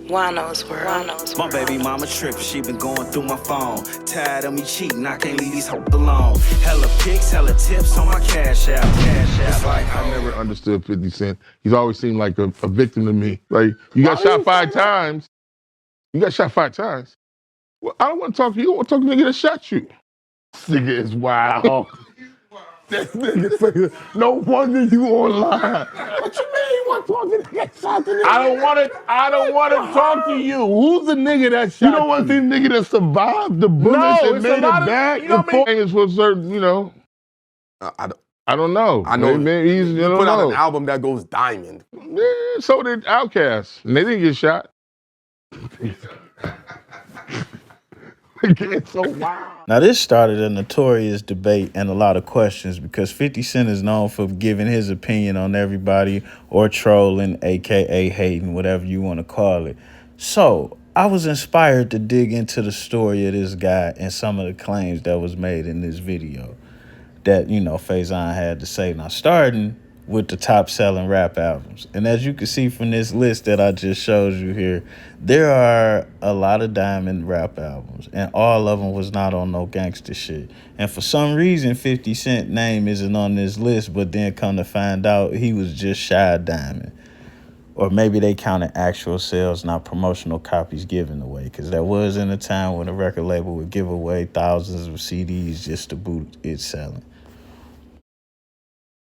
Juan-o's world. My baby mama trippin', she been going through my phone. Tired of me cheating, I can't leave these hoes alone. Hella pics, hella tips on my cash app. It's like I never understood 50 Cent. He's always seemed like a victim to me. Like, you got shot 5 times. You got shot 5 times. Well, I don't want to talk to you. I want to talk to the nigga that shot you. This nigga is wild. This nigga say, no wonder you online. What you mean you want to talk to the nigga that shot the nigga? I don't want to talk to you. Who's the nigga that shot you? Don't want to see the nigga that survived the bullets and made it back? You know what I mean? For certain, you know. I don't know. I know. Maybe he's, you put out an album that goes diamond. Yeah, so did Outkast. And they didn't get shot. It's so wild. Now, this started a notorious debate and a lot of questions because 50 Cent is known for giving his opinion on everybody or trolling, a.k.a. hating, whatever you want to call it. So I was inspired to dig into the story of this guy and some of the claims that was made in this video that, you know, Faison had to say. Now, starting with the top-selling rap albums. And as you can see from this list that I just showed you here, there are a lot of diamond rap albums, and all of them was not on no gangster shit. And for some reason, 50 Cent name isn't on this list, but then come to find out he was just shy of diamond. Or maybe they counted actual sales, not promotional copies given away, because that was in a time when a record label would give away thousands of CDs just to boot it selling.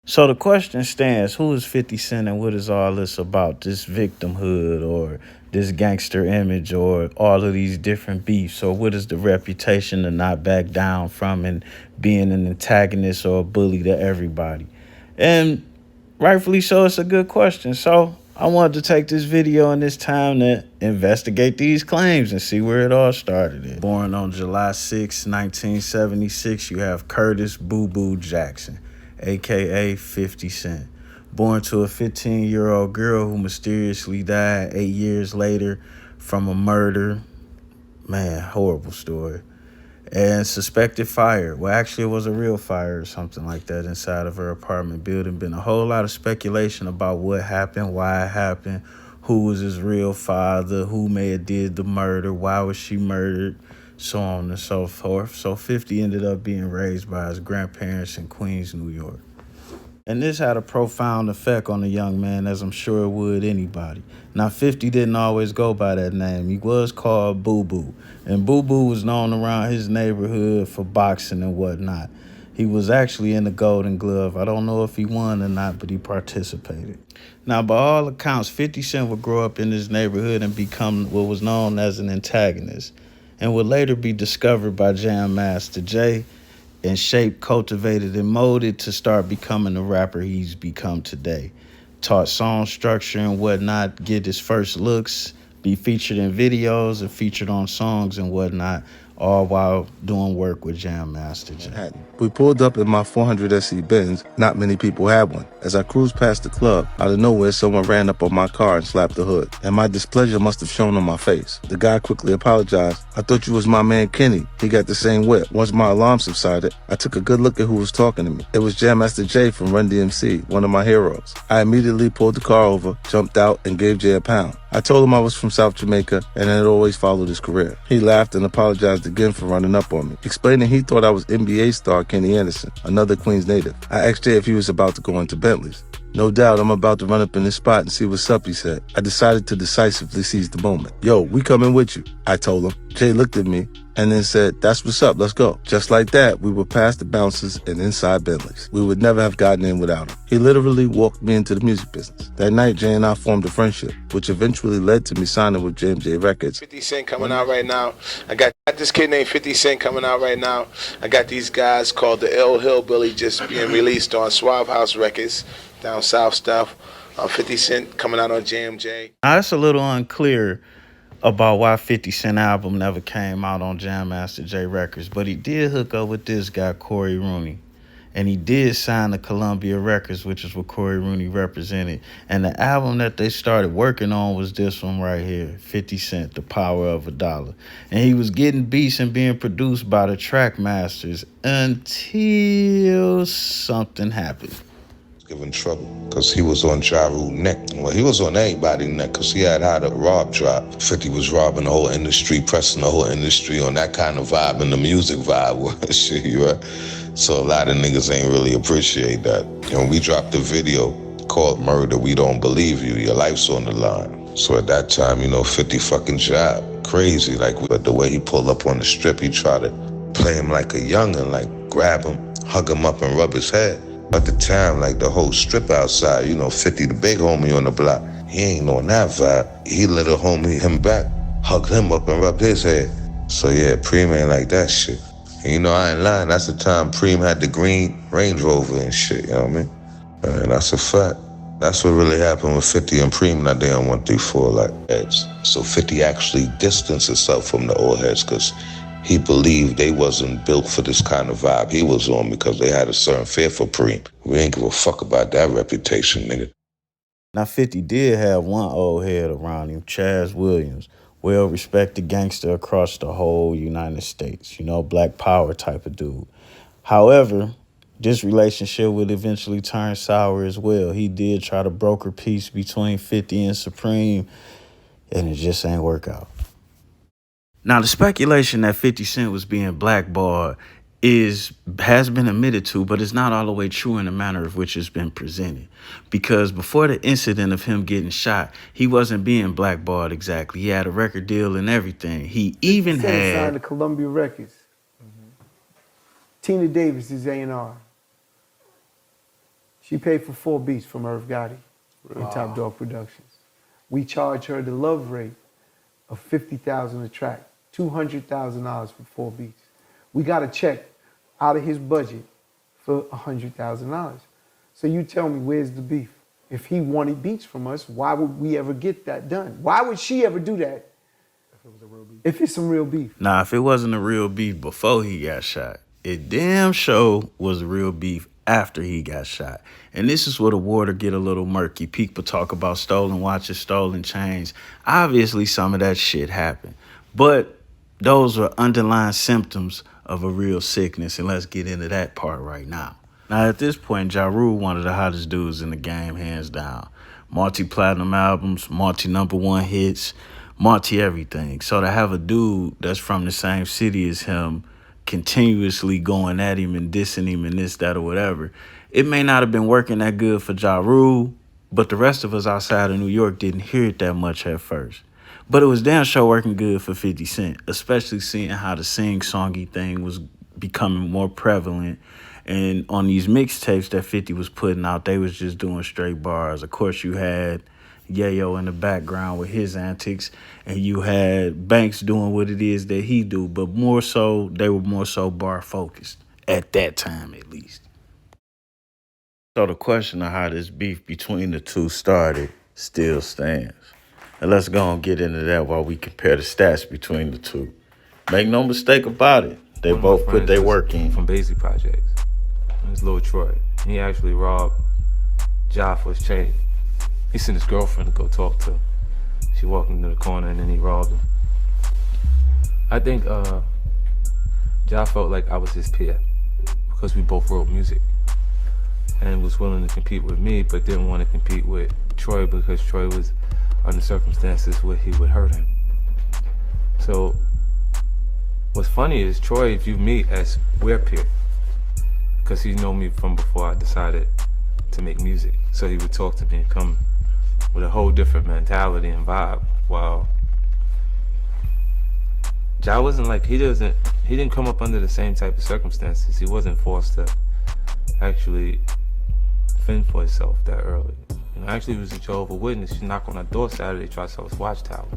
So the question stands, who is 50 Cent and what is all this about? This victimhood or this gangster image or all of these different beefs? Or what is the reputation to not back down from and being an antagonist or a bully to everybody? And rightfully so, it's a good question. So I wanted to take this video and this time to investigate these claims and see where it all started. Born on July 6, 1976, you have Curtis Boo Boo Jackson, a.k.a. 50 Cent. Born to a 15-year-old girl who mysteriously died 8 years later from a murder. Man, horrible story. And suspected fire. Well, actually, it was a real fire or something like that inside of her apartment building. Been a whole lot of speculation about what happened, why it happened, who was his real father, who may have did the murder, why was she murdered, so on and so forth. So 50 ended up being raised by his grandparents in Queens, New York. And this had a profound effect on the young man, as I'm sure it would anybody. Now, 50 didn't always go by that name. He was called Boo Boo. And Boo Boo was known around his neighborhood for boxing and whatnot. He was actually in the Golden Glove. I don't know if he won or not, but he participated. Now, by all accounts, 50 Cent would grow up in his neighborhood and become what was known as an antagonist, and would later be discovered by Jam Master Jay and shaped, cultivated, and molded to start becoming the rapper he's become today. Taught song structure and whatnot, get his first looks, be featured in videos and featured on songs and whatnot, all while doing work with Jam Master Jay. We pulled up in my 400 SE Benz. Not many people had one. As I cruised past the club, out of nowhere, someone ran up on my car and slapped the hood. And my displeasure must have shown on my face. The guy quickly apologized. I thought you was my man Kenny. He got the same whip. Once my alarm subsided, I took a good look at who was talking to me. It was Jam Master Jay from Run DMC, one of my heroes. I immediately pulled the car over, jumped out, and gave Jay a pound. I told him I was from South Jamaica and had always followed his career. He laughed and apologized again for running up on me, explaining he thought I was NBA star Kenny Anderson, another Queens native. I asked Jay if he was about to go into Bentley's. No doubt I'm about to run up in this spot and see what's up, he said. I decided to decisively seize the moment. Yo, we coming with you, I told him. Jay looked at me and then said, that's what's up, let's go. Just like that, we were past the bouncers and inside Bentley's. We would never have gotten in without him. He literally walked me into the music business. That night, Jay and I formed a friendship, which eventually led to me signing with JMJ Records. 50 Cent coming out right now. I got this kid named 50 Cent coming out right now. I got these guys called the Ill Hillbilly just being released on Suave House Records, down south stuff. 50 Cent coming out on JMJ. Now, it's a little unclear about why 50 Cent album never came out on Jam Master Jay Records, but he did hook up with this guy, Corey Rooney. And he did sign to Columbia Records, which is what Corey Rooney represented. And the album that they started working on was this one right here, 50 Cent, The Power of a Dollar. And he was getting beats and being produced by the track masters until something happened. giving trouble because he was on Ja Rule's neck. Well, he was on everybody's neck because he had how to rob drop. 50 was robbing the whole industry, pressing the whole industry on that kind of vibe, and the music vibe was shit, you right? So a lot of niggas ain't really appreciate that. And we dropped a video called Murder, We Don't Believe You, Your Life's on the Line. So at that time, 50 fucking job. Crazy, but the way he pulled up on the strip, he tried to play him like a youngin', like grab him, hug him up and rub his head. At the time, the whole strip outside, 50 the big homie on the block, he ain't on that vibe. He let a homie him back, hugged him up and rubbed his head. So yeah, Preem ain't like that shit. And I ain't lying, that's the time Preem had the green Range Rover and shit, you know what I mean? And that's a fact. That's what really happened with 50 and Preem that day on 134 heads. So 50 actually distanced himself from the old heads because he believed they wasn't built for this kind of vibe he was on because they had a certain fear for Preem. We ain't give a fuck about that reputation, nigga. Now, 50 did have one old head around him, Chaz Williams, well-respected gangster across the whole United States, black power type of dude. However, this relationship would eventually turn sour as well. He did try to broker peace between 50 and Supreme, and it just ain't work out. Now, the speculation that 50 Cent was being blackballed has been admitted to, but it's not all the way true in the manner of which it's been presented. Because before the incident of him getting shot, he wasn't being blackballed exactly. He had a record deal and everything. He even had signed to Columbia Records. Tina Davis is A&R. She paid for 4 beats from Irv Gotti with Top Dog Productions. We charge her the love rate of $50,000 a track, $200,000 for 4 beats. We got a check out of his budget for $100,000. So you tell me, where's the beef? If he wanted beats from us, why would we ever get that done? Why would she ever do that if it's some real beef? Nah, if it wasn't a real beef before he got shot, it damn sure was a real beef after he got shot. And this is where the water get a little murky. People talk about stolen watches, stolen chains. Obviously, some of that shit happened. But those are underlying symptoms of a real sickness, and let's get into that part right now. Now, at this point, Ja Rule, one of the hottest dudes in the game, hands down. Multi-platinum albums, multi-number-1 hits, multi-everything. So to have a dude that's from the same city as him continuously going at him and dissing him and this, that, or whatever, it may not have been working that good for Ja Rule, but the rest of us outside of New York didn't hear it that much at first. But it was damn sure working good for 50 Cent, especially seeing how the sing-songy thing was becoming more prevalent. And on these mixtapes that 50 was putting out, they was just doing straight bars. Of course, you had Yayo in the background with his antics, and you had Banks doing what it is that he do, but more so, they were more so bar-focused, at that time at least. So the question of how this beef between the two started still stands. And let's go and get into that while we compare the stats between the two. Make no mistake about it, they both put their work in. From Basic Projects. It's Lil Troy. He actually robbed Ja for his chain. He sent his girlfriend to go talk to him. She walked into the corner and then he robbed him. I think Ja felt like I was his peer because we both wrote music and was willing to compete with me, but didn't want to compete with Troy because Troy was under circumstances where he would hurt him. So what's funny is Troy viewed me as we're peer because he know me from before I decided to make music. So he would talk to me and come with a whole different mentality and vibe. While Ja wasn't like, he didn't come up under the same type of circumstances. He wasn't forced to actually fend for himself that early. Actually, he was a Jehovah's Witness. She knocked on our door Saturday, tried to sell us watchtowers.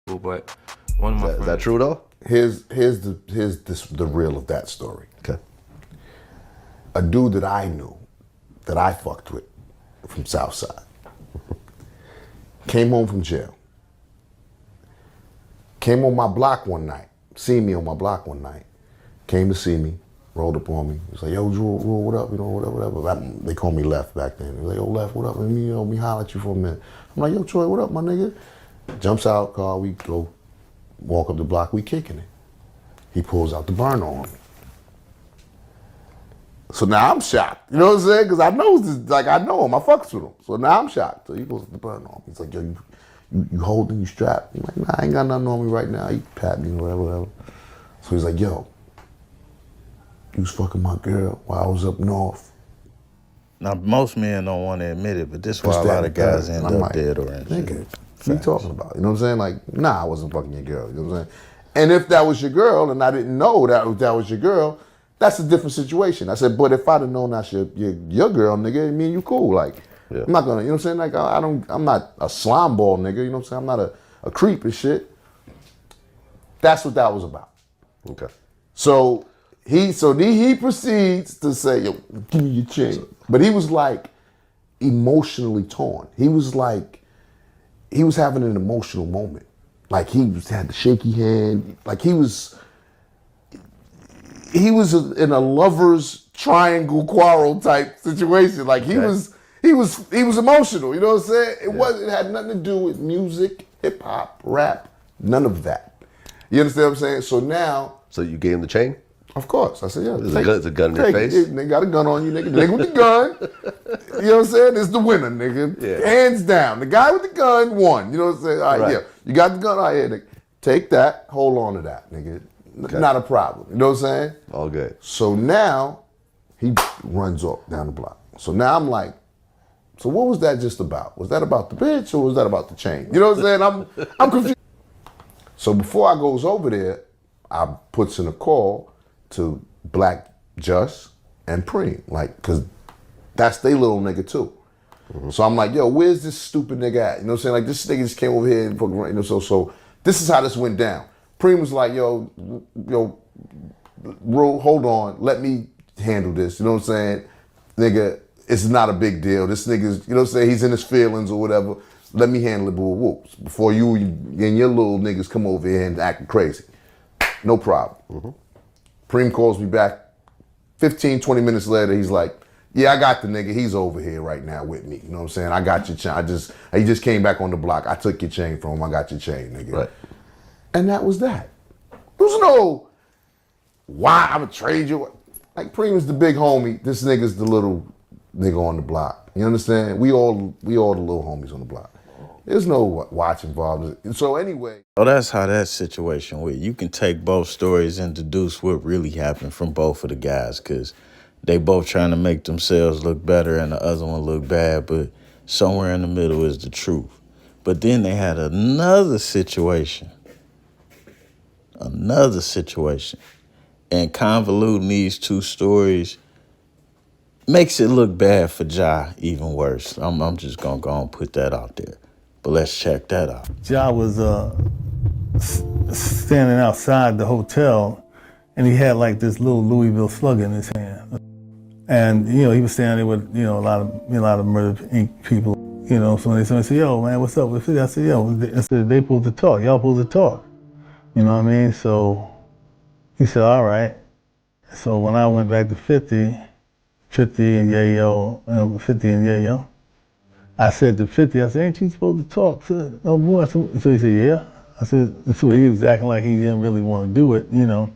But one of my friends. Is that true though? Here's the real of that story. Okay. A dude that I knew, that I fucked with, from Southside, came home from jail. Came on my block one night, seen me on my block one night, came to see me, rolled up on me. He was like, yo, Drew, what up? Whatever. They called me Left back then. He was like, yo, Left, what up? Let me holler at you for a minute. I'm like, yo, Troy, what up, my nigga? Jumps out, car, we go, walk up the block, we kicking it. He pulls out the burner on me. So now I'm shocked. You know what I'm saying? Because I know this, like I know him. I fucks with him. So now I'm shocked. So he goes to the burn on me. He's like, yo, you holding, you strapped? I'm like, nah, I ain't got nothing on me right now. You pat me, whatever. So he's like, yo, you was fucking my girl while I was up north. Now, most men don't want to admit it, but this is why a lot of guys end up dead or injured. Nigga, what you talking about? You know what I'm saying? Like, nah, I wasn't fucking your girl. You know what I'm saying? And if that was your girl and I didn't know that was your girl, that's a different situation. I said, but if I'd have known that's your girl, nigga, me and you cool. Like, I'm not gonna, you know what I'm saying? Like, I'm not a slime ball, nigga. You know what I'm saying? I'm not a creep and shit. That's what that was about. Okay. So he proceeds to say, yo, give me your chain. But he was like emotionally torn. He was having an emotional moment. Like had the shaky hand. Like he was in a lover's triangle quarrel type situation. Like he was emotional. You know what I'm saying? It had nothing to do with music, hip hop, rap, none of that. You understand what I'm saying? So now. So you gave him the chain? Of course. I said, yeah. There's a gun in your face? They got a gun on you, nigga. The nigga with the gun, you know what I'm saying? It's the winner, nigga. Yeah. Hands down. The guy with the gun won. You know what I'm saying? All right, yeah. You got the gun, all right, yeah, nigga. Take that, hold on to that, nigga. Okay. Not a problem. You know what I'm saying? All good. So now, he runs off down the block. So now I'm like, so what was that just about? Was that about the bitch or was that about the chain? You know what I'm saying? I'm confused. So before I goes over there, I puts in a call to Black Just and Preem, like, cause that's they little nigga too. Mm-hmm. So I'm like, yo, where's this stupid nigga at? You know what I'm saying? Like, this nigga just came over here and fucking, you know, so this is how this went down. Preem was like, yo, hold on, let me handle this. You know what I'm saying? Nigga, it's not a big deal. This nigga's, you know what I'm saying? He's in his feelings or whatever. Let me handle it, boo whoops. Before you and your little niggas come over here and act crazy. No problem. Mm-hmm. Preem calls me back 15, 20 minutes later. He's like, yeah, I got the nigga. He's over here right now with me. You know what I'm saying? I got your chain. He just came back on the block. I took your chain from him. I got your chain, nigga. Right. And that was that. There was no, why I'm gonna trade you. Like, Preem is the big homie. This nigga's the little nigga on the block. You understand? We all the little homies on the block. There's no watch involved. So anyway. Oh, that's how that situation went. You can take both stories and deduce what really happened from both of the guys, because they both trying to make themselves look better and the other one look bad, but somewhere in the middle is the truth. But then they had another situation. And convoluting these two stories makes it look bad for Ja even worse. I'm just going to go and put that out there. But let's check that out. Ja was standing outside the hotel, and he had like this little Louisville slug in his hand. And, you know, he was standing there with, you know, a lot of Murder Inc. people. You know, so when they said, yo, man, what's up with 50? I said, yo, they supposed to talk. Y'all supposed to talk. You know what I mean? So he said, all right. So when I went back to 50 and Yayo, I said to 50, I said, ain't you supposed to talk to no boy? So he said, yeah. I said, so he was acting like he didn't really want to do it, you know.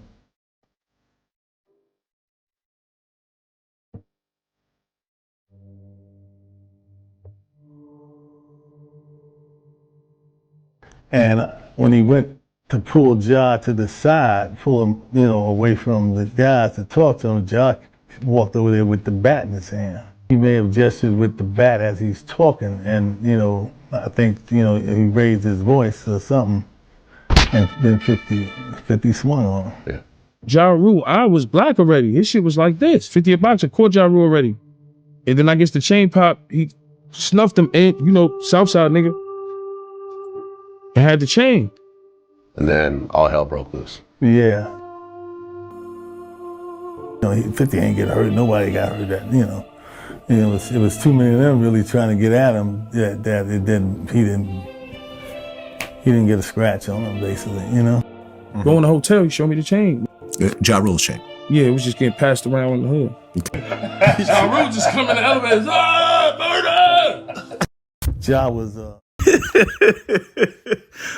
And when he went to pull Ja to the side, pull him, you know, away from the guys to talk to him, Ja walked over there with the bat in his hand. He may have gestured with the bat as he's talking, and, you know, I think, you know, he raised his voice or something, and then 50 swung on him. Yeah. Ja Rule, I was black already. His shit was like this. 50 a boxer, caught Ja Rule already. And then I guess the chain pop, he snuffed him, and, you know, Southside nigga. And had the chain. And then all hell broke loose. Yeah. You know, 50 ain't get hurt. Nobody got hurt. That, you know. It was too many of them really trying to get at him that he didn't get a scratch on him, basically, you know. Mm-hmm. Go in the hotel, he showed me the chain. Ja Rule's chain. Yeah, it was just getting passed around in the hood. Okay. Ja Rule just come in the elevator, murder! Ja was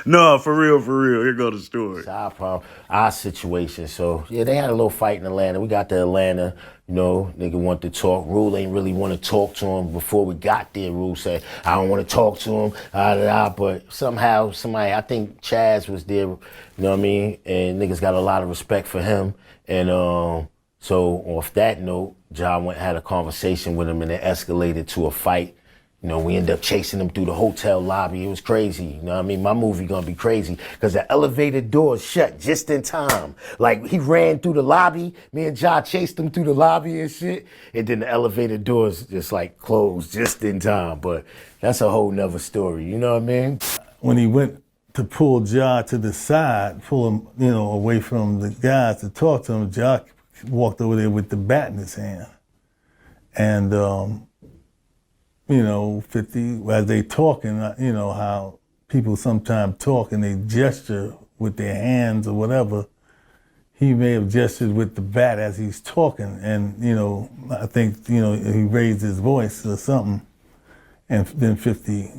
No, for real, for real. Here go the story. Our situation. So yeah, they had a little fight in Atlanta. We got to Atlanta, you know, nigga wanted to talk. Rule ain't really want to talk to him before we got there. Rule said, I don't want to talk to him, but somehow somebody, I think Chaz was there, you know what I mean? And niggas got a lot of respect for him. And so off that note, John had a conversation with him and it escalated to a fight. You know, we ended up chasing him through the hotel lobby. It was crazy. You know what I mean? My movie gonna be crazy because the elevator doors shut just in time. Like, he ran through the lobby. Me and Ja chased him through the lobby and shit. And then the elevator doors just like closed just in time. But that's a whole nother story. You know what I mean? When he went to pull Ja to the side, pull him, you know, away from the guys to talk to him, Ja walked over there with the bat in his hand. And, you know, 50, as they talking, you know, how people sometimes talk and they gesture with their hands or whatever. He may have gestured with the bat as he's talking. And, you know, I think, you know, he raised his voice or something. And then 50.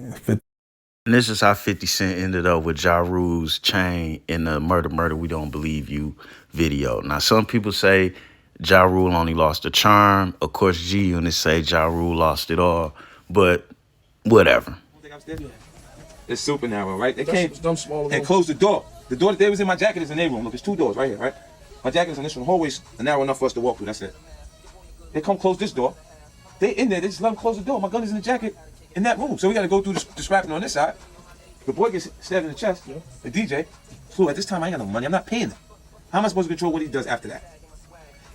And this is how 50 Cent ended up with Ja Rule's chain in the Murder, We Don't Believe You video. Now, some people say Ja Rule only lost the charm. Of course, G units say Ja Rule lost it all. But whatever. It's super narrow, right? They came and closed the door. The door that they was in my jacket is in their room. Look, it's 2 doors right here, right? My jacket is in this one. Hallways are narrow enough for us to walk through. That's it. They come close this door. They in there. They just let them close the door. My gun is in the jacket in that room. So we got to go through the scrapping on this side. The boy gets stabbed in the chest. The DJ. So at this time, I ain't got no money. I'm not paying him. How am I supposed to control what he does after that?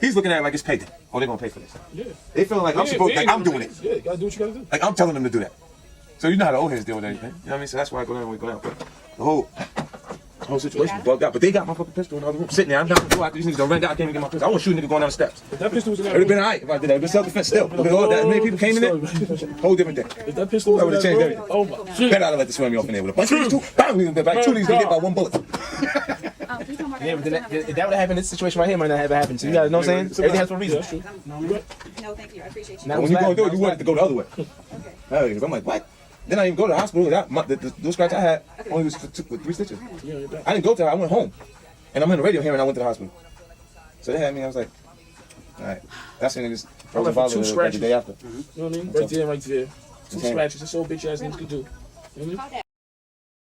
He's looking at it like it's payday. Oh, they're gonna pay for this. Yeah. They feeling like I'm supposed, like I'm doing it. Yeah, you gotta do what you gotta do. Like I'm telling them to do that. So you know how the old heads deal with anything. You know what I mean? So that's why I go down when we go down. But the whole situation bugged out. But they got my fucking pistol in the other room, sitting there. I'm not gonna go after these niggas. Don't run out. I can't even get my pistol. I want to shoot a nigga going down the steps. If that pistol was in that It would have room, been alright if I did that. It would been self-defense still. Because all that many people came in there. Whole different thing. if that pistol was That in would have that changed room, everything. oh my shit. Better I'd have let the swim me off in there with a bunch of these two. Bang! Like 2 of these get hit by 1 bullet. Yeah, but that would have happened. This situation right here might not have happened. So you gotta know what I'm saying? Everything has for a reason. That's true. No, thank you. I appreciate you. Now, when you go do it, you want it to go the other way. Okay. I'm like, what? Then I didn't go to the hospital. The scratch I had only was with 3 stitches. I didn't go to her. I went home. And I'm in the radio here and I went to the hospital. So they had me. I was like, all right. That's when niggas frozen father the day after. You know what I mean? Right there, right there. 2 scratches. That's all bitch ass niggas could do. You know what I mean?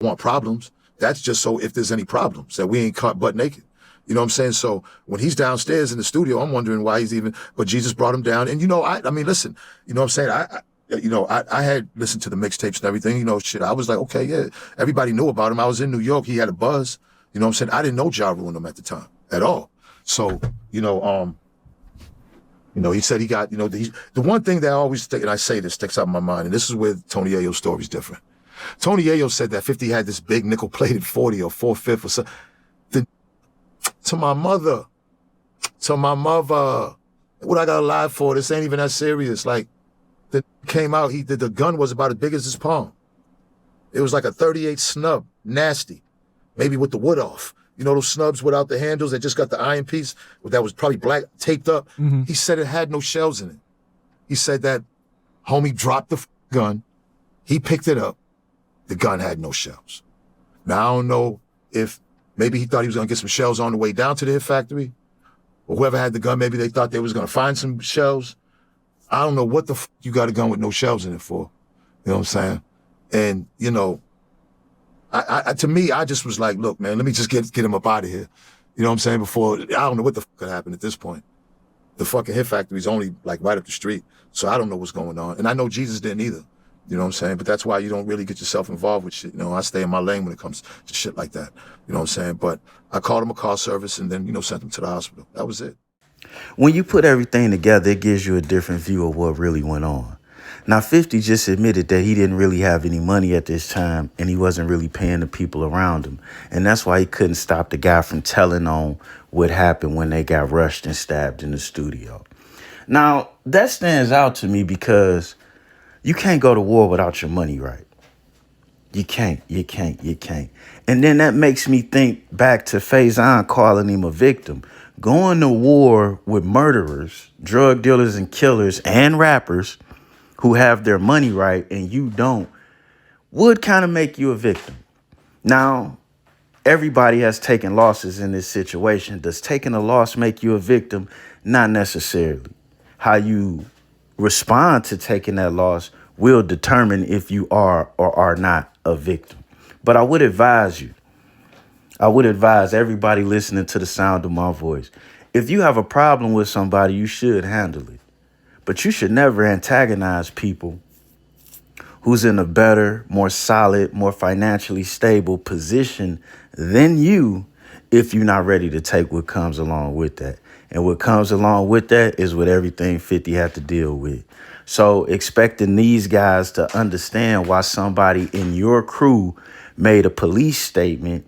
Want problems. That's just so if there's any problems that we ain't caught butt naked. You know what I'm saying? So when he's downstairs in the studio, I'm wondering why he's even, but Jesus brought him down. And you know, I mean, listen, you know what I'm saying? I had listened to the mixtapes and everything, you know, shit. I was like, okay, yeah, everybody knew about him. I was in New York. He had a buzz. You know what I'm saying? I didn't know Ja Rule him at the time at all. So, you know, he said he got, you know, the one thing that I always think, and I say this, sticks out in my mind, and this is where Tony Yayo's story's different. Tony Yayo said that 50 had this big nickel-plated 40 or 4/5 or something. To my mother, what I got to lie for? This ain't even that serious. Like, the came out, the gun was about as big as his palm. It was like a 38 snub, nasty, maybe with the wood off. You know those snubs without the handles that just got the iron piece that was probably black taped up? Mm-hmm. He said it had no shells in it. He said that homie dropped the gun. He picked it up. The gun had no shells. Now, I don't know if maybe he thought he was going to get some shells on the way down to the hit factory, or whoever had the gun, maybe they thought they was going to find some shells. I don't know what the you got a gun with no shells in it for. You know what I'm saying? And, you know, to me, I just was like, look, man, let me just get him up out of here. You know what I'm saying? Before, I don't know what the could happen at this point. The fucking hit factory's only like right up the street. So I don't know what's going on. And I know Jesus didn't either. You know what I'm saying? But that's why you don't really get yourself involved with shit. You know, I stay in my lane when it comes to shit like that. You know what I'm saying? But I called him a car service and then, you know, sent him to the hospital. That was it. When you put everything together, it gives you a different view of what really went on. Now, 50 just admitted that he didn't really have any money at this time and he wasn't really paying the people around him. And that's why he couldn't stop the guy from telling on what happened when they got rushed and stabbed in the studio. Now, that stands out to me because you can't go to war without your money, right? You can't. And then that makes me think back to Faison calling him a victim. Going to war with murderers, drug dealers and killers and rappers who have their money right and you don't would kind of make you a victim. Now, everybody has taken losses in this situation. Does taking a loss make you a victim? Not necessarily. How you respond to taking that loss will determine if you are or are not a victim. But I would advise everybody listening to the sound of my voice, if you have a problem with somebody, you should handle it. But you should never antagonize people who's in a better, more solid, more financially stable position than you if you're not ready to take what comes along with that. And what comes along with that is what everything 50 had to deal with. So expecting these guys to understand why somebody in your crew made a police statement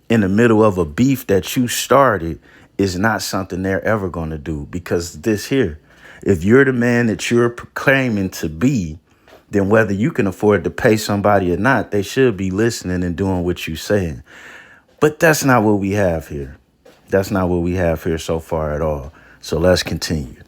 in the middle of a beef that you started is not something they're ever going to do. Because this here, if you're the man that you're proclaiming to be, then whether you can afford to pay somebody or not, they should be listening and doing what you're saying. But that's not what we have here. That's not what we have here so far at all. So let's continue.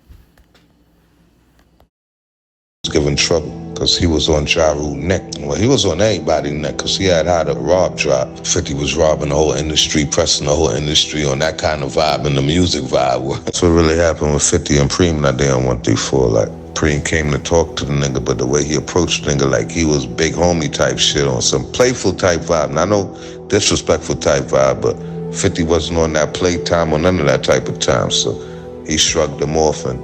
Was giving trouble because he was on Ja Rule neck. Well, he was on everybody's neck because he had how the rob drop. 50 was robbing the whole industry, pressing the whole industry on that kind of vibe and the music vibe. That's what really happened with 50 and Preem that day on 134. Like, Preem came to talk to the nigga, but the way he approached the nigga, like he was big homie type shit on some playful type vibe. Now, I know disrespectful type vibe, but 50 wasn't on that playtime or none of that type of time. So he shrugged him off and,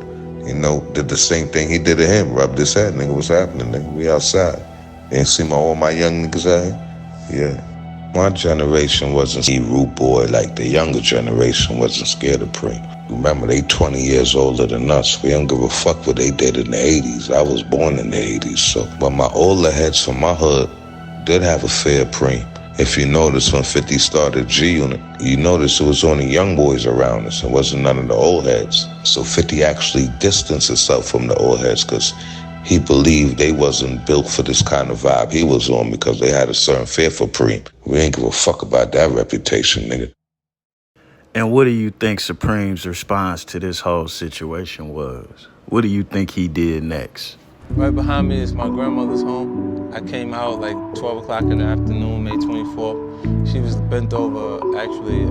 you know, did the same thing he did to him. Rubbed his head, nigga, what's happening, nigga? We outside. You ain't see all my young niggas out here? Yeah. My generation wasn't a rude boy like the younger generation wasn't scared of Preem. Remember, they 20 years older than us. We don't give a fuck what they did in the 80s. I was born in the 80s, so. But my older heads from my hood did have a fear of Preem. If you notice, when 50 started G-Unit, you notice it was only young boys around us. It wasn't none of the old heads. So 50 actually distanced himself from the old heads because he believed they wasn't built for this kind of vibe he was on because they had a certain fear for Preem. We ain't give a fuck about that reputation, nigga. And what do you think Supreme's response to this whole situation was? What do you think he did next? Right behind me is my grandmother's home. I came out like 12 o'clock in the afternoon, May 24th. She was bent over, actually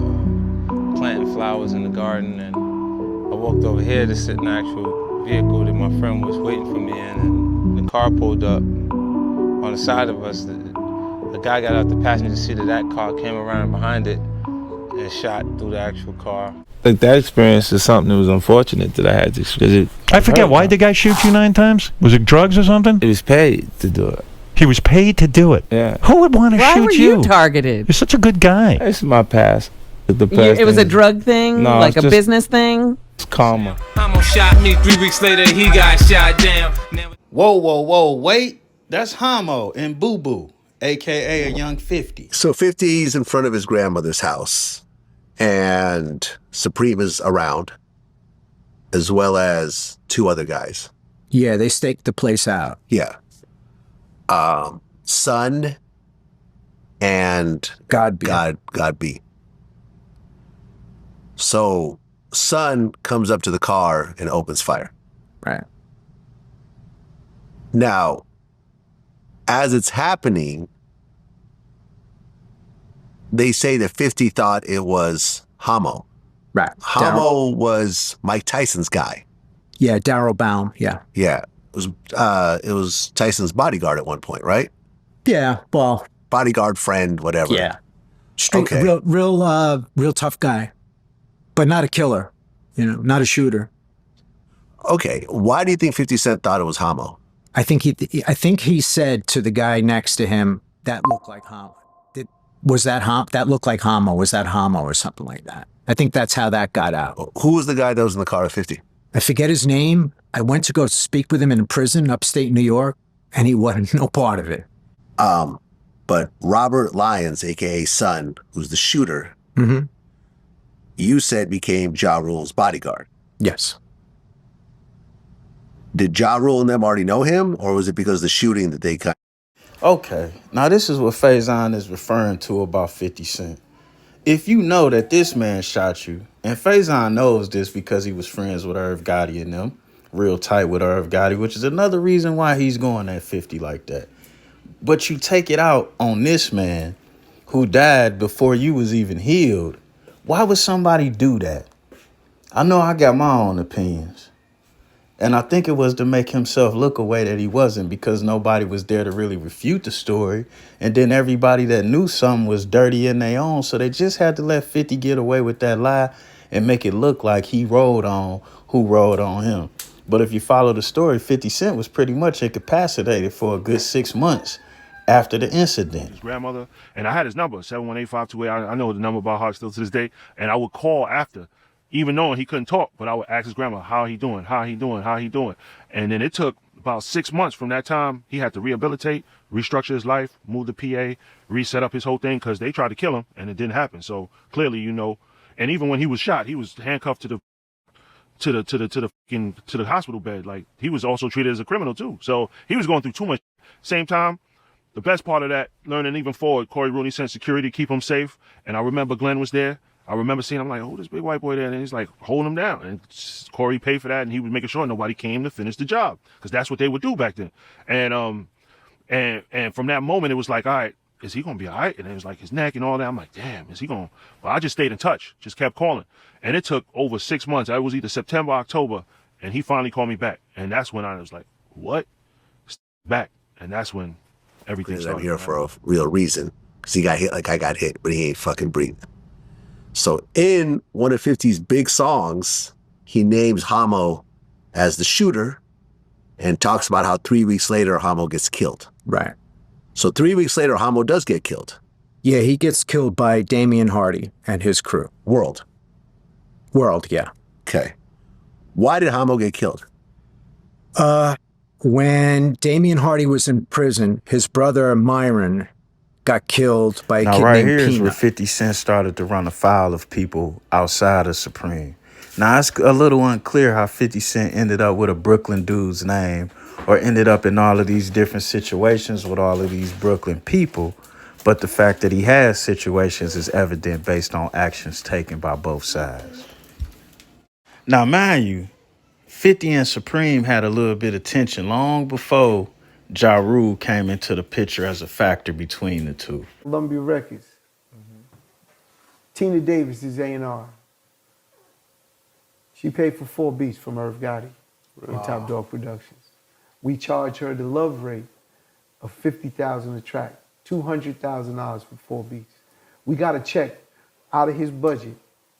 planting flowers in the garden, and I walked over here to sit in the actual vehicle that my friend was waiting for me in, and the car pulled up on the side of us. The guy got out the passenger seat of that car, came around behind it, and shot through the actual car. Like, that experience is something that was unfortunate that I had to, because I forget, why did the guy shoot you 9 times? Was it drugs or something? It was paid to do it. He was paid to do it? Yeah. Who would want to shoot you? Why were you targeted? You're such a good guy. It's my past. It was a drug thing? No, like a just business thing? It's karma. Homo shot me 3 weeks later, he got shot down. Whoa, wait. That's Homo and Boo Boo, a.k.a. a young 50. So 50's in front of his grandmother's house, and Supreme is around, as well as 2 other guys. Yeah, they staked the place out. Yeah. Son and Godby. So Son comes up to the car and opens fire. Right. Now, as it's happening, they say that 50 thought it was Homo. Right. Homo was Mike Tyson's guy. Yeah, Darryl Baum. Yeah. Yeah. It was Tyson's bodyguard at one point, right? Yeah. Well, bodyguard, friend, whatever. Yeah. Street, real tough guy, but not a killer. You know, not a shooter. Okay. Why do you think 50 Cent thought it was Homo? I think he said to the guy next to him, that looked like Homo. That looked like Homo. Was that Homo or something like that? I think that's how that got out. Who was the guy that was in the car at 50? I forget his name. I went to go speak with him in a prison upstate New York, and he wasn't no part of it. But Robert Lyons, a.k.a. Son, who's the shooter, you said became Ja Rule's bodyguard. Yes. Did Ja Rule and them already know him, or was it because of the shooting that they cut? Okay, now this is what Faison is referring to about 50 Cent. If you know that this man shot you, and Faison knows this because he was friends with Irv Gotti and them, real tight with Irv Gotti, which is another reason why he's going at 50 like that. But you take it out on this man, who died before you was even healed. Why would somebody do that? I know I got my own opinions. And I think it was to make himself look a way that he wasn't, because nobody was there to really refute the story. And then everybody that knew something was dirty in their own. So they just had to let 50 get away with that lie and make it look like he rode on who rode on him. But if you follow the story, 50 Cent was pretty much incapacitated for a good 6 months after the incident. His grandmother, and I had his number, 718-528. I know the number by heart still to this day. And I would call after, even knowing he couldn't talk, but I would ask his grandma, how he doing, how he doing, how he doing. And then it took about 6 months from that time. He had to rehabilitate, restructure his life, move to PA, reset up his whole thing, because they tried to kill him and it didn't happen. So clearly, you know, and even when he was shot, he was handcuffed to the hospital bed. Like, he was also treated as a criminal too. So he was going through too much. Same time, the best part of that, learning even forward, Corey Rooney sent security to keep him safe. And I remember Glenn was there. I remember seeing him like, oh, this big white boy there. And he's like holding him down. And Corey paid for that. And he was making sure nobody came to finish the job, because that's what they would do back then. And from that moment, it was like, all right, is he going to be all right? And it was like his neck and all that. I'm like, damn, is he going to? Well, I just stayed in touch, just kept calling. And it took over 6 months. It was either September, October. And he finally called me back. And that's when I was like, what? Back. And that's when everything started. I'm here for a real reason, because he got hit like I got hit, but he ain't fucking breathing. So in one of 50's big songs, he names Juan-o as the shooter and talks about how 3 weeks later, Juan-o gets killed. Right. So 3 weeks later, Juan-o does get killed. Yeah, he gets killed by Damian Hardy and his crew. World, yeah. Okay. Why did Juan-o get killed? When Damian Hardy was in prison, his brother Myron got killed by a kid right named here is Peanut. where 50 Cent started to run afoul of people outside of Supreme. Now, it's a little unclear how 50 Cent ended up with a Brooklyn dude's name, or ended up in all of these different situations with all of these Brooklyn people. But the fact that he has situations is evident based on actions taken by both sides. Now, mind you, 50 and Supreme had a little bit of tension long before Ja Rule came into the picture as a factor between the two. Columbia Records. Tina Davis is A&R. She paid for 4 beats from Irv Gotti in Top Dog Productions. We charge her the love rate of $50,000 a track, $200,000 for 4 beats. We got a check out of his budget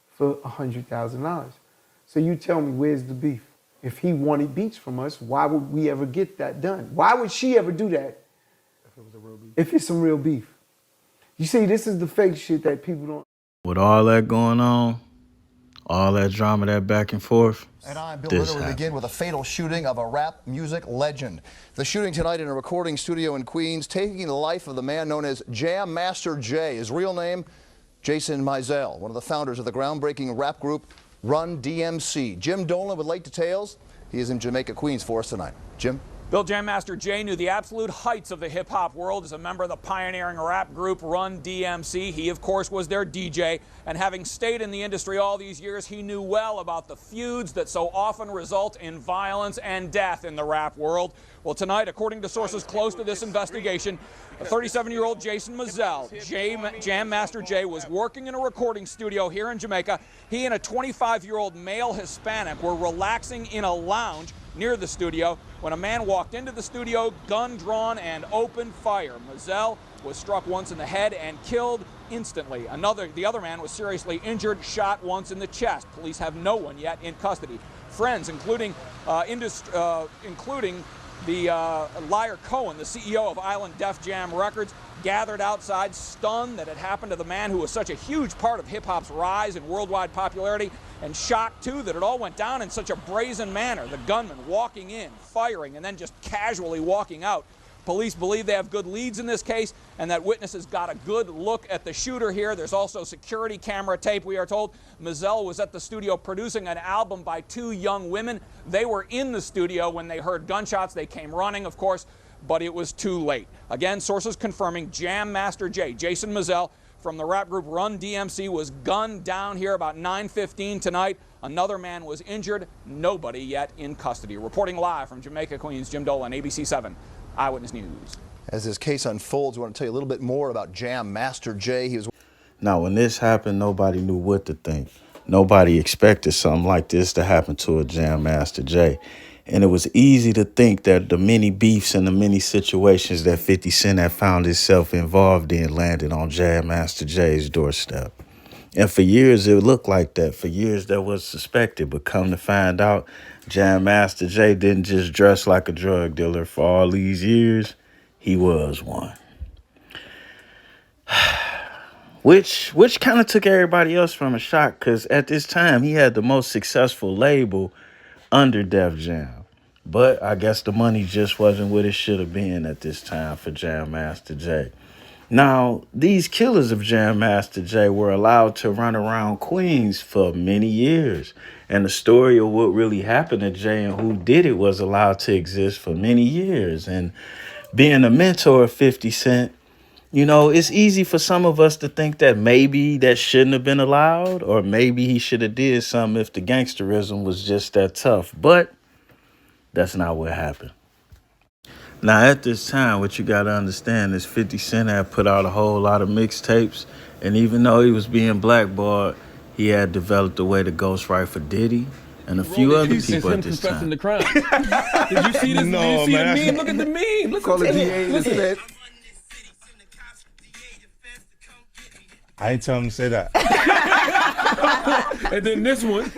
for $100,000. So you tell me, where's the beef? If he wanted beats from us, why would we ever get that done? Why would she ever do that if it was a real beef? If it's some real beef. You see, this is the fake shit that people don't. With all that going on, all that drama, that back and forth, And I'm Bill Ritter. We begin with a fatal shooting of a rap music legend. The shooting tonight in a recording studio in Queens, taking the life of the man known as Jam Master Jay. His real name, Jason Mizell, one of the founders of the groundbreaking rap group Run DMC. Jim Dolan with late details. He is in Jamaica, Queens for us tonight. Jim? Bill, Jam Master Jay knew the absolute heights of the hip-hop world as a member of the pioneering rap group Run DMC. He, of course, was their DJ, and having stayed in the industry all these years, he knew well about the feuds that so often result in violence and death in the rap world. Well, tonight, according to sources close to this investigation, a 37-year-old Jason Mizell, Jam Master Jay, was working in a recording studio here in Jamaica. He and a 25-year-old male Hispanic were relaxing in a lounge near the studio when a man walked into the studio, gun drawn, and opened fire. Mizell was struck once in the head and killed instantly. The other man was seriously injured, shot once in the chest. Police have no one yet in custody. Friends, including the Liar Cohen, the CEO of Island Def Jam Records, gathered outside, stunned that it happened to the man who was such a huge part of hip-hop's rise in worldwide popularity, and shocked, too, that it all went down in such a brazen manner. The gunman walking in, firing, and then just casually walking out. Police believe they have good leads in this case and that witnesses got a good look at the shooter here. There's also security camera tape, we are told. Mizell was at the studio producing an album by 2 young women. They were in the studio when they heard gunshots. They came running, of course, but it was too late. Again, sources confirming Jam Master Jay, Jason Mizell, from the rap group Run DMC, was gunned down here about 9:15 tonight. Another man was injured. Nobody yet in custody. Reporting live from Jamaica, Queens, Jim Dolan, ABC 7. Eyewitness News. As this case unfolds, we want to tell you a little bit more about Jam Master Jay. He was. Now, when this happened, nobody knew what to think. Nobody expected something like this to happen to a Jam Master Jay. And it was easy to think that the many beefs and the many situations that 50 Cent had found himself involved in landed on Jam Master Jay's doorstep. And for years, it looked like that. For years, that was suspected. But come to find out, Jam Master Jay didn't just dress like a drug dealer. For all these years, he was one. Which kind of took everybody else from a shock, because at this time, he had the most successful label under Def Jam. But I guess the money just wasn't what it should have been at this time for Jam Master Jay. Now, these killers of Jam Master Jay were allowed to run around Queens for many years. And the story of what really happened to Jay and who did it was allowed to exist for many years. And being a mentor of 50 Cent, you know, it's easy for some of us to think that maybe that shouldn't have been allowed, or maybe he should have did something if the gangsterism was just that tough. But that's not what happened. Now, at this time, what you got to understand is 50 Cent had put out a whole lot of mixtapes, and even though he was being blackballed, he had developed a way to ghostwrite for Diddy and a few other people at this time. The crime. Did you see this? No, did you see man, the meme? Look at the meme. Listen Call to the it. DA Listen. instead. I ain't tell him to say that. And then this one.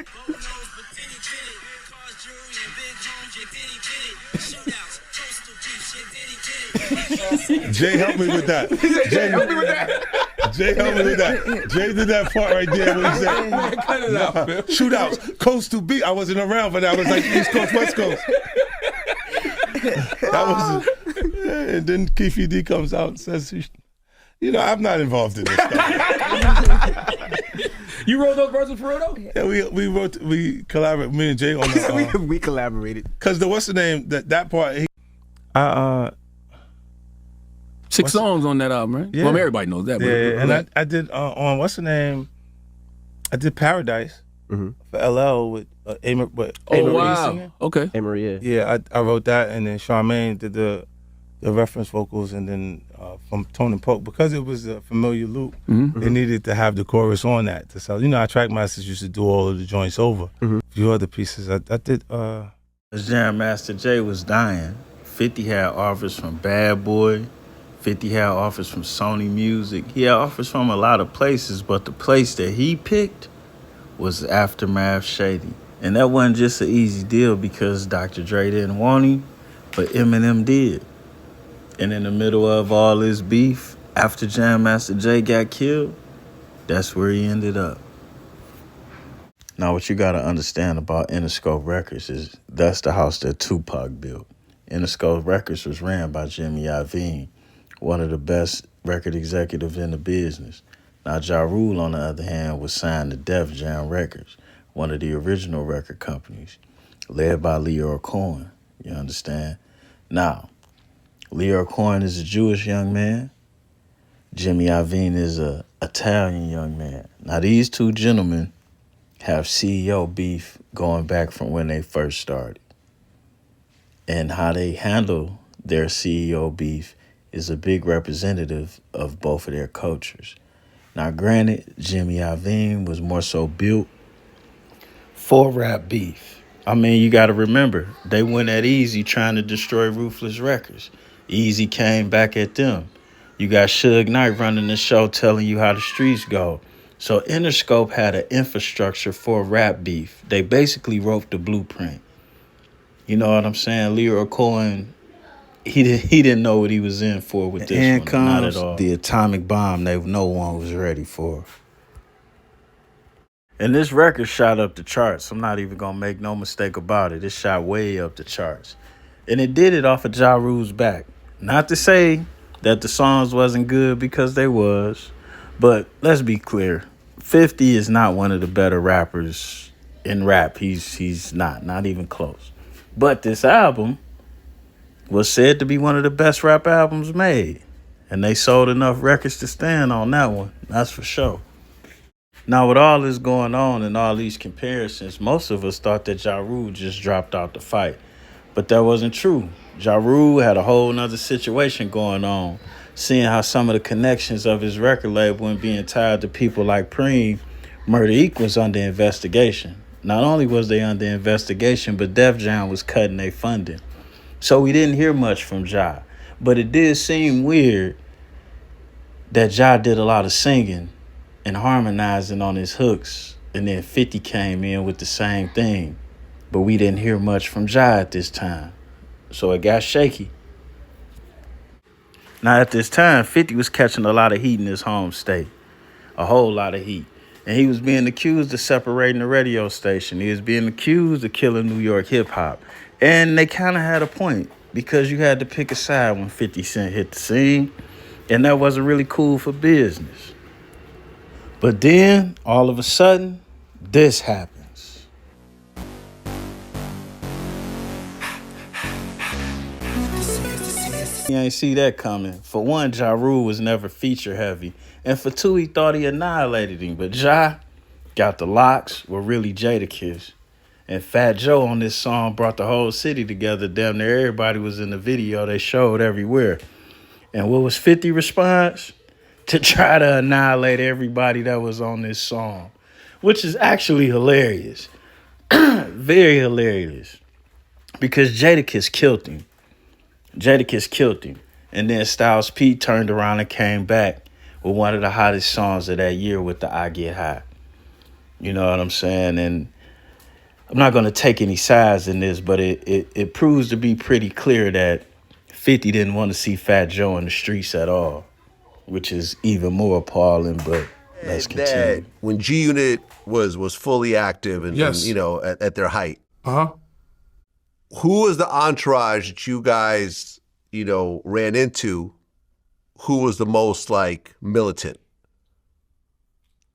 Jay helped me with that. Jay helped me with that. Jay helped me with that. Jay did that part right there when he said, Cut it out, Phil. shootouts, coast to beat. I wasn't around for that. I was like East Coast, West Coast. That was, and then Keefe D comes out and says, you know, I'm not involved in this stuff. You wrote those verses for real though? Yeah, we collaborated, me and Jay on that. We collaborated. Cause what's the name, that part, Six songs on that album, right? Yeah. Well, everybody knows that. Yeah, and I did on what's the name? I did Paradise for LL with Amy. Oh wow! Okay. Marie. Yeah, I wrote that, and then Charmaine did the reference vocals, and then from Tone and Poke, because it was a familiar loop, they needed to have the chorus on that. So you know, our track masters used to do all of the joints over. A few other pieces I did. As Jam Master Jay was dying, 50 had offers from Bad Boy. 50 had offers from Sony Music. He had offers from a lot of places, but the place that he picked was Aftermath Shady. And that wasn't just an easy deal because Dr. Dre didn't want him, but Eminem did. And in the middle of all this beef, after Jam Master Jay got killed, that's where he ended up. Now, what you gotta understand about Interscope Records is that's the house that Tupac built. Interscope Records was ran by Jimmy Iovine, one of the best record executives in the business. Now, Ja Rule, on the other hand, was signed to Def Jam Records, one of the original record companies, led by Leroy Cohen, you understand? Now, Leroy Cohen is a Jewish young man. Jimmy Iovine is a Italian young man. Now, these two gentlemen have CEO beef going back from when they first started. And how they handle their CEO beef is a big representative of both of their cultures. Now, granted, Jimmy Iovine was more so built for rap beef. I mean, you got to remember, they went at Easy trying to destroy Ruthless Records. Easy came back at them. You got Suge Knight running the show telling you how the streets go. So Interscope had an infrastructure for rap beef. They basically wrote the blueprint. You know what I'm saying? Leroy Cohen, he didn't know what he was in for with this one. Not at all. The atomic bomb that no one was ready for. And this record shot up the charts. I'm not even going to make no mistake about it. It shot way up the charts. And it did it off of Ja Rule's back. Not to say that the songs wasn't good, because they was. But let's be clear. 50 is not one of the better rappers in rap. He's not even close. But this album was said to be one of the best rap albums made. And they sold enough records to stand on that one. That's for sure. Now, with all this going on and all these comparisons, most of us thought that Ja Rule just dropped out the fight. But that wasn't true. Ja Rule had a whole nother situation going on, seeing how some of the connections of his record label and being tied to people like Preem, Murder Inc. was under investigation. Not only was they under investigation, but Def Jam was cutting their funding. So we didn't hear much from Ja. But it did seem weird that Ja did a lot of singing and harmonizing on his hooks, and then 50 came in with the same thing. But we didn't hear much from Ja at this time. So it got shaky. Now at this time, 50 was catching a lot of heat in his home state. A whole lot of heat. And he was being accused of separating the radio station. He was being accused of killing New York hip-hop. And they kind of had a point, because you had to pick a side when 50 Cent hit the scene. And that wasn't really cool for business. But then, all of a sudden, this happens. He ain't see that coming. For one, Ja Rule was never feature heavy. And for two, he thought he annihilated him. But Ja got the locks, were really Jadakiss. And Fat Joe on this song brought the whole city together. Damn near everybody was in the video. They showed everywhere. And what was 50's response? To try to annihilate everybody that was on this song. Which is actually hilarious. Very hilarious. Because Jadakiss killed him. Jadakiss killed him. And then Styles P turned around and came back with one of the hottest songs of that year with the I Get High. You know what I'm saying? And I'm not going to take any sides in this, but it proves to be pretty clear that 50 didn't want to see Fat Joe in the streets at all, which is even more appalling, but let's continue. When G Unit was fully active and, Yes. and, you know, at their height, Uh-huh. who was the entourage that you guys, you know, ran into who was the most, like, militant?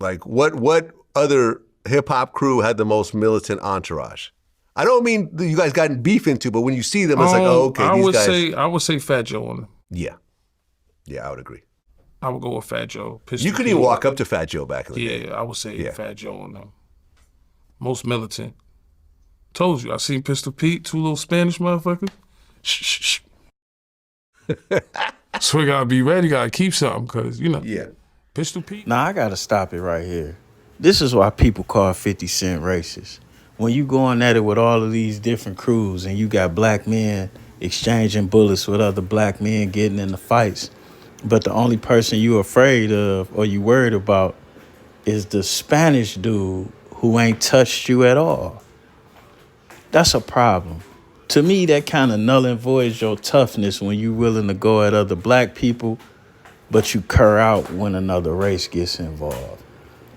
Like, what other hip-hop crew had the most militant entourage? I don't mean that you guys got in beef into, but when you see them, it's like, oh, okay, I these would guys. I would say Fat Joe on them. Yeah. Yeah, I would agree. I would go with Fat Joe. Pistol You couldn't even Pete. walk up to Fat Joe back in the day. Yeah, I would say Yeah. Fat Joe on them. Most militant. Told you, I seen Pistol Pete, two little Spanish motherfuckers. Shh. So we gotta be ready, gotta keep something, cause you know. Yeah. Pistol Pete. Now I gotta stop it right here. This is why people call 50 Cent racist. When you going at it with all of these different crews and you got black men exchanging bullets with other black men getting into fights, but the only person you afraid of or you worried about is the Spanish dude who ain't touched you at all. That's a problem. To me, that kind of null and voids your toughness when you willing to go at other black people, but you cur out when another race gets involved.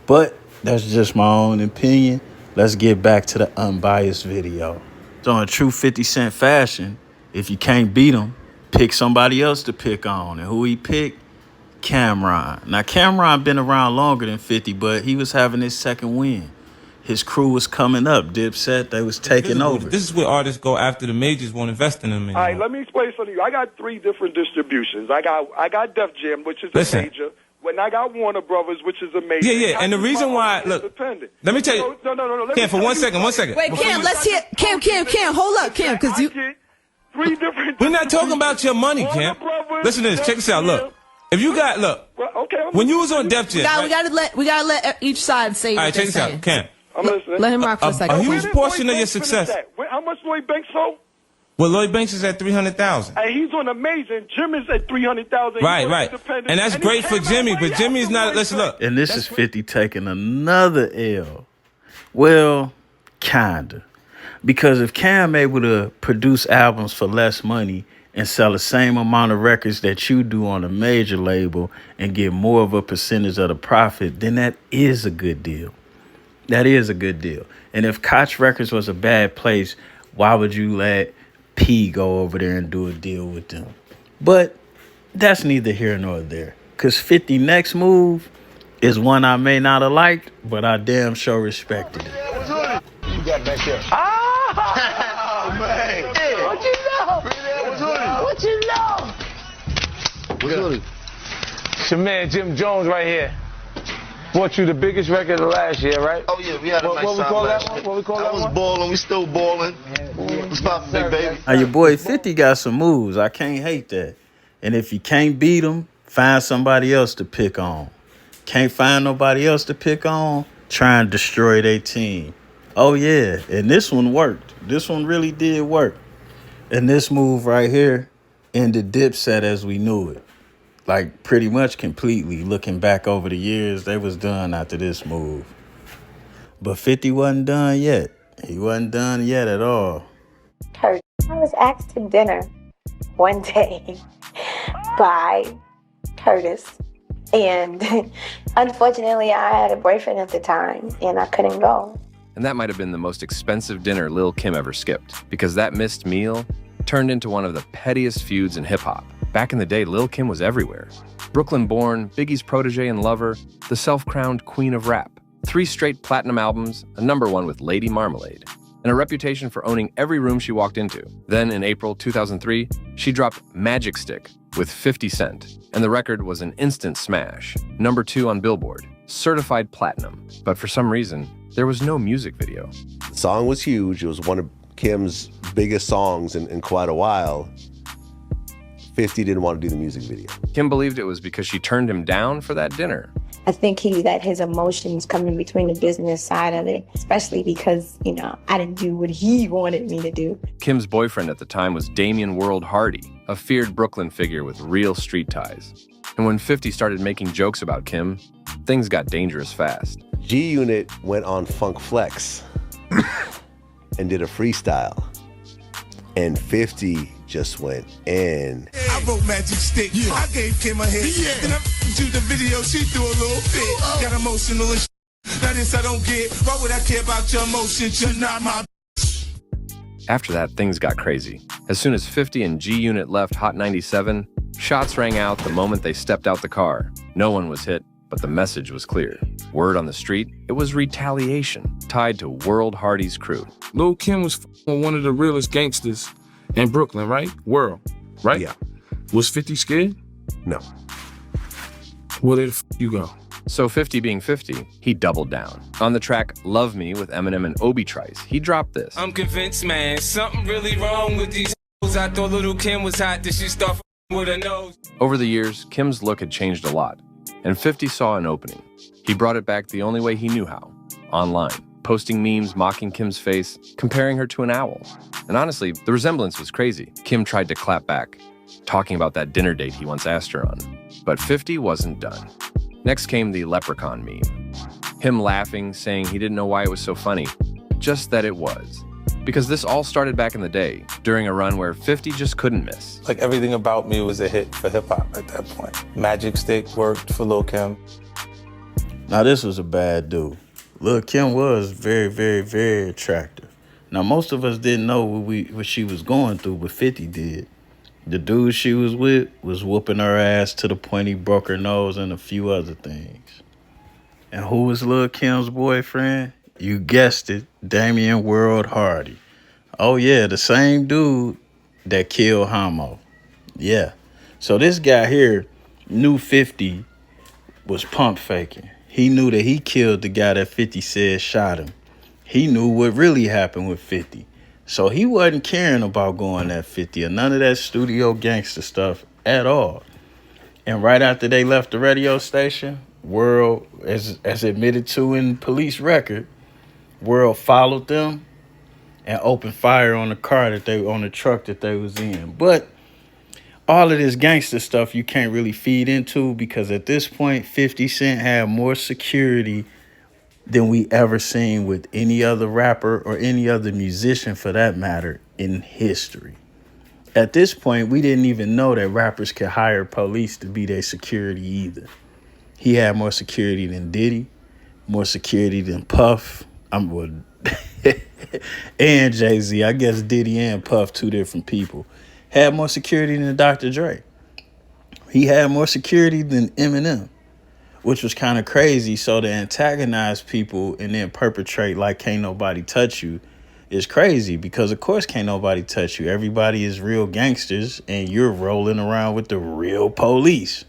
But that's just my own opinion. Let's get back to the unbiased video. So in true 50 Cent fashion, if you can't beat him, pick somebody else to pick on. And who he picked? Cameron. Now, Cameron been around longer than 50, but he was having his second win. His crew was coming up. Dipset, they was taking over. This is where artists go after the majors won't invest in them anymore. All right, let me explain something to you. I got 3 different distributions. I got Def Jam, which is a major. When I got Warner Brothers, which is a major. Yeah, and the reason why, look, let me tell you. No. Cam, for one second. Wait, Cam, let's hear. Cam, hold up, Cam, because you. 3 different. We're not talking about your money, Cam. Listen to this. Check this out. Look, if you got, when you was on Def Jam, We gotta let each side say. all right, what check they're this out, Cam. I'm listening. Let him rock for a second. A huge portion of your success. How much Lloyd Banks sold? Well, Lloyd Banks is at 300,000. And he's on Amazing. Jim is at 300,000. Right. And that's great for Jimmy, but Jimmy's not. Listen, look. And this is 50 taking another L. Well, kinda. Because if Cam able to produce albums for less money and sell the same amount of records that you do on a major label and get more of a percentage of the profit, then that is a good deal. That is a good deal. And if Koch Records was a bad place, why would you let P go over there and do a deal with them? But that's neither here nor there. Because 50 next move is one I may not have liked, but I damn sure respected it. You got back here. Oh, man. Hey, what you know? What you know? What's hoodie? It's your man Jim Jones right here. Bought you the biggest record of last year, right? Oh yeah, we had a nice time last year. What we call I that was one? balling, we still balling. What's poppin', big baby? Now, your boy 50 got some moves. I can't hate that. And if you can't beat him, find somebody else to pick on. Can't find nobody else to pick on, try and destroy their team. Oh, yeah. And this one worked. This one really did work. And this move right here ended Dipset as we knew it. Like, pretty much completely. Looking back over the years, they was done after this move. But 50 wasn't done yet. He wasn't done yet at all. Curtis, I was asked to dinner one day by Curtis. And unfortunately, I had a boyfriend at the time, and I couldn't go. And that might have been the most expensive dinner Lil' Kim ever skipped, because that missed meal turned into one of the pettiest feuds in hip-hop. Back in the day, Lil' Kim was everywhere. Brooklyn-born, Biggie's protege and lover, the self-crowned queen of rap. 3 straight platinum albums, a #1 with Lady Marmalade, and a reputation for owning every room she walked into. Then in April 2003, she dropped Magic Stick with 50 Cent, and the record was an instant smash. #2 on Billboard, certified platinum. But for some reason, there was no music video. The song was huge. It was one of Kim's biggest songs in quite a while. 50 didn't want to do the music video. Kim believed it was because she turned him down for that dinner. I think he let his emotions come in between the business side of it, especially because, I didn't do what he wanted me to do. Kim's boyfriend at the time was Damian World Hardy, a feared Brooklyn figure with real street ties. And when 50 started making jokes about Kim, things got dangerous fast. G-Unit went on Funk Flex and did a freestyle. And 50 just went in. I wrote Magic Stick. Yeah. I gave Kim a hit. Yeah. Then I do the video, she threw a little fit. Got emotional and Now this I don't get. Why would I care about your emotions? You're not my. After that, things got crazy. As soon as 50 and G-Unit left Hot 97, shots rang out the moment they stepped out the car. No one was hit, but the message was clear. Word on the street, it was retaliation, tied to World Hardy's crew. Lil' Kim was one of the realest gangsters in Brooklyn, right? World, right? Yeah. Was 50 scared? No. Where did you go? So 50 being 50, he doubled down. On the track Love Me with Eminem and Obi Trice, he dropped this. I'm convinced, man, something really wrong with these hoes. I thought Lil' Kim was hot, did she start with her nose? Over the years, Kim's look had changed a lot, and 50 saw an opening. He brought it back the only way he knew how, online, posting memes mocking Kim's face, comparing her to an owl. And honestly, the resemblance was crazy. Kim tried to clap back, talking about that dinner date he once asked her on. But 50 wasn't done. Next came the leprechaun meme. Him laughing, saying he didn't know why it was so funny, just that it was. Because this all started back in the day, during a run where 50 just couldn't miss. Like everything about me was a hit for hip hop at that point. Magic Stick worked for Lil' Kim. Now this was a bad dude. Lil' Kim was very, very, very attractive. Now most of us didn't know what she was going through, but 50 did. The dude she was with was whooping her ass to the point he broke her nose and a few other things. And who was Lil' Kim's boyfriend? You guessed it, Damian World Hardy. Oh yeah, the same dude that killed Juan-o. Yeah. So this guy here knew 50 was pump faking. He knew that he killed the guy that 50 said shot him. He knew what really happened with 50. So he wasn't caring about going at 50 or none of that studio gangster stuff at all. And right after they left the radio station, World, as admitted to in police record, World followed them and opened fire on the truck that they was in. But all of this gangster stuff you can't really feed into because at this point, 50 Cent had more security than we ever seen with any other rapper or any other musician for that matter in history. At this point, we didn't even know that rappers could hire police to be their security either. He had more security than Diddy, more security than Puff, and Jay-Z. I guess Diddy and Puff, two different people. Had more security than Dr. Dre. He had more security than Eminem, which was kind of crazy. So to antagonize people and then perpetrate like can't nobody touch you is crazy because, of course, can't nobody touch you. Everybody is real gangsters and you're rolling around with the real police.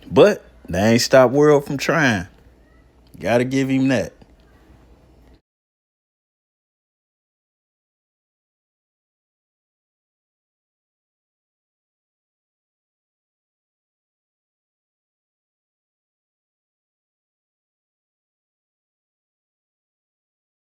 But they ain't stopped World from trying. Gotta give him that.